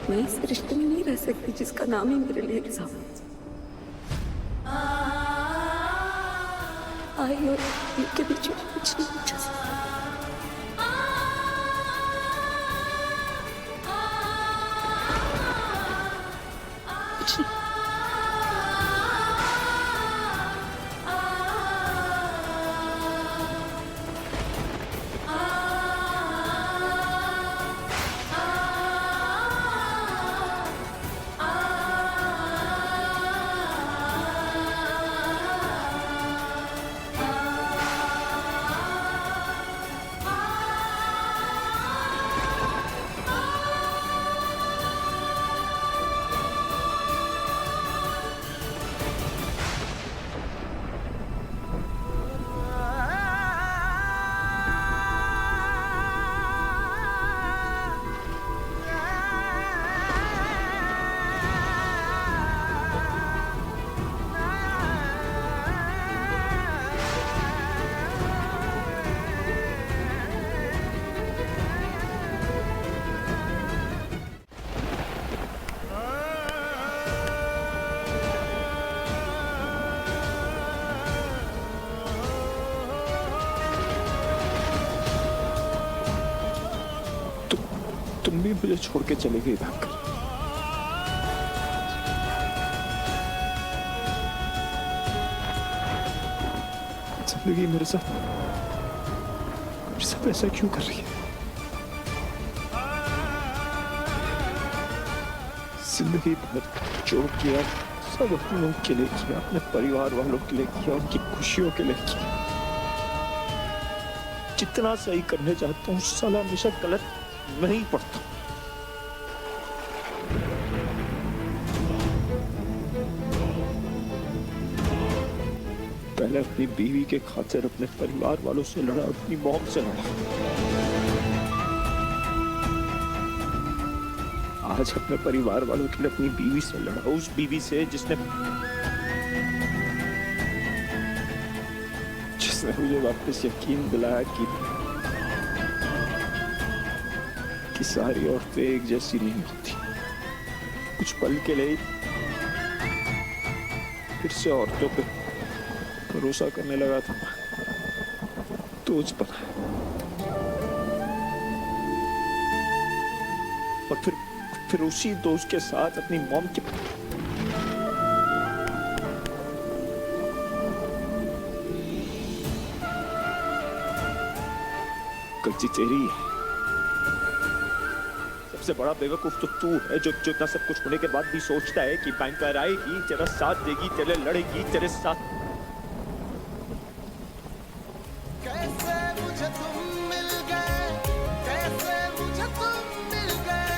मैं इस रिश्ते में नहीं रह सकती जिसका नाम ही मेरे लिए एग्जाम है। आई और इनके बीच में कुछ नहीं पूछा सकता। कुछ नहीं। तुम भी मुझे छोड़ के चले गई भागकर। जिंदगी मेरे साथ ऐसा क्यों कर रही है? जिंदगी भर जो किया सब अपने लोग के लिए किया, अपने परिवार वालों के लिए किया, उनकी खुशियों के लिए किया। जितना सही करने चाहता हूँ साला हमेशा गलत नहीं पड़ता। पहले अपनी बीवी के खातिर अपने परिवार वालों से लड़ा, अपनी मौत से लड़ा। आज अपने परिवार वालों के लिए अपनी बीवी से लड़ा, उस बीवी से जिसने मुझे वापस यकीन दिलाया कि सारी औरतें एक जैसी नहीं होती। कुछ पल के लिए फिर से औरतों पे भरोसा करने लगा था, दोज बना और फिर उसी दोस्त के साथ अपनी मॉम की गलती तेरी है। सबसे बड़ा बेवकूफ तो तू है जो इतना सब कुछ होने के बाद भी सोचता है कि बैंकर आएगी, तेरा साथ देगी, तेरे लड़ेगी, तेरे साथ। कैसे मुझे तुम मिल गए, कैसे मुझे तुम मिल गए,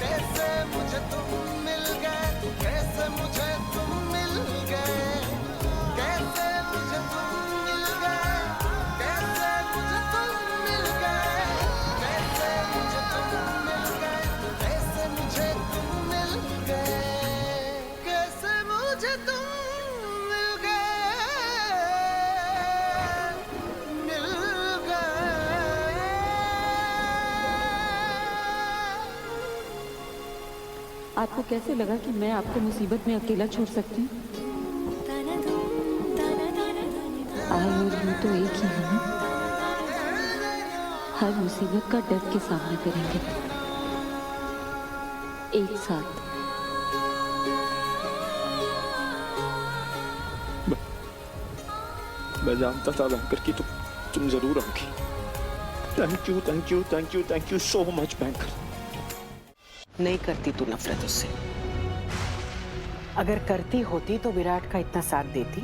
कैसे मुझे तुम मिल गए, कैसे मुझे तुम मिल गए, कैसे मुझे तुम मिल गए, कैसे मुझे तुम मिल गए, कैसे मुझे तुम मिल गए, कैसे मुझे तुम मिल गए, कैसे मुझे तुम मिल गए। आपको कैसे लगा कि मैं आपको मुसीबत में अकेला छोड़ सकती हूँ? आई और यू तो एक ही है ना। हर मुसीबत का डट के सामना करेंगे एक साथ। मैं जानता था बैंकर कि तुम जरूर आओगी। Thank you, thank you, thank you, thank you so much banker. नहीं करती तू नफरत उससे। अगर करती होती तो विराट का इतना साथ देती।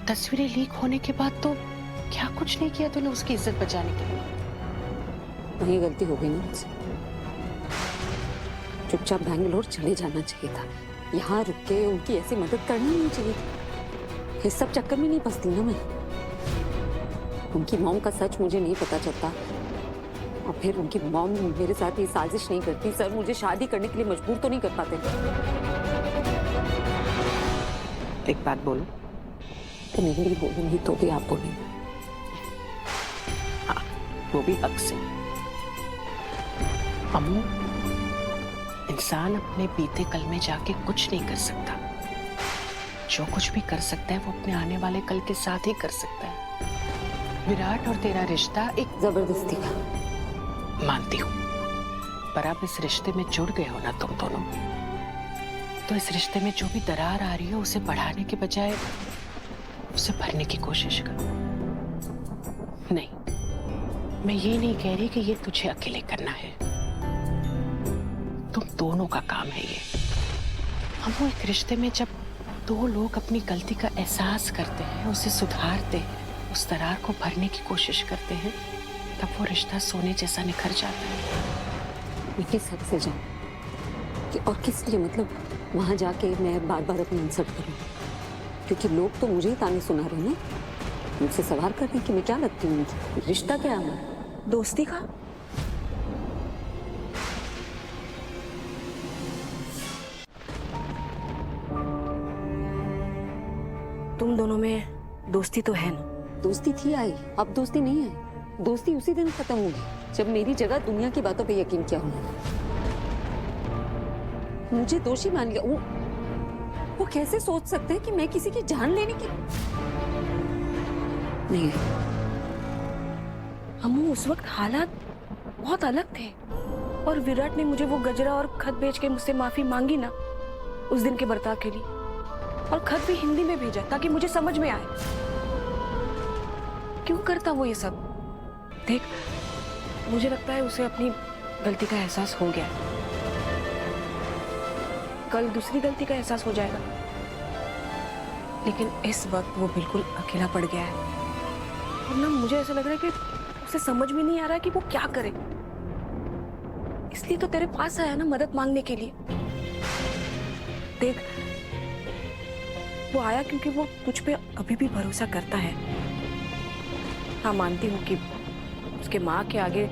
तस्वीरें लीक होने के बाद तो क्या कुछ नहीं किया तूने उसकी इज्जत बचाने के लिए। वही गलती हो गई ना मुझसे। चुपचाप बैंगलोर चले जाना चाहिए था। यहाँ रुक के उनकी ऐसी मदद करनी नहीं चाहिए थी। इस सब चक्कर में नहीं फंसती ना मैं। उनकी मॉम का सच मुझे नहीं पता चलता और फिर उनकी मॉम मेरे साथ ये साजिश नहीं करती। सर मुझे शादी करने के लिए मजबूर तो नहीं कर पाते। एक बात बोलो। तो मैं भी बोलूंगी तो भी आप बोलेंगे। हाँ, वो भी हक से। अम्मू इंसान अपने बीते कल में जाके कुछ नहीं कर सकता। जो कुछ भी कर सकता है वो अपने आने वाले कल के साथ ही कर सकता है। विराट और तेरा रिश्ता एक जबरदस्ती का। मानती हूँ, पर आप इस रिश्ते में जुड़ गए हो ना तुम दोनों, तो इस रिश्ते में जो भी दरार आ रही है उसे बढ़ाने के बजाय उसे भरने की कोशिश कर। नहीं, मैं ये नहीं कह रही कि ये तुझे अकेले करना है, तुम दोनों का काम है ये। हम वो एक रिश्ते में जब दो लोग अपनी गलती का एहसास करते हैं, उसे सुधारते हैं, उस दरार को भरने की कोशिश करते हैं, तब वो रिश्ता सोने जैसा निखर जाता है। मैं किस हद से जाऊं कि और किस लिए, मतलब वहां जाके मैं बार बार अपनी इंसल्ट करूं? क्योंकि लोग तो मुझे ही ताने सुना रहे हैं ना, मुझसे सवाल कर रहे हैं कि मैं क्या लगती हूँ उनकी। रिश्ता क्या है हमारा? दोस्ती का? तुम दोनों में दोस्ती तो है ना? दोस्ती थी आई, अब दोस्ती नहीं है। दोस्ती उसी दिन खत्म होगी जब मेरी जगह दुनिया की बातों पे यकीन किया उन्होंने। मुझे दोषी मान लिया। वो कैसे सोच सकते हैं कि मैं किसी की जान लेने की? नहीं, हम उस वक्त हालात बहुत अलग थे, और विराट ने मुझे वो गजरा और खत भेज के मुझसे माफी मांगी ना उस दिन के बर्ताव के लिए, और खत भी हिंदी में भेजा ताकि मुझे समझ में आए। क्यों करता वो ये सब? देख, मुझे लगता है उसे अपनी गलती का एहसास हो गया है। कल दूसरी गलती का एहसास हो जाएगा, लेकिन इस वक्त वो बिल्कुल अकेला पड़ गया है। और ना मुझे ऐसा लग रहा है कि उसे समझ में नहीं आ रहा है कि वो क्या करे। इसलिए तो तेरे पास आया ना मदद मांगने के लिए। देख, वो आया क्योंकि वो तुझ पे अभी भी भरोसा करता है। हाँ, मानती हूँ कि उसके माँ के आगे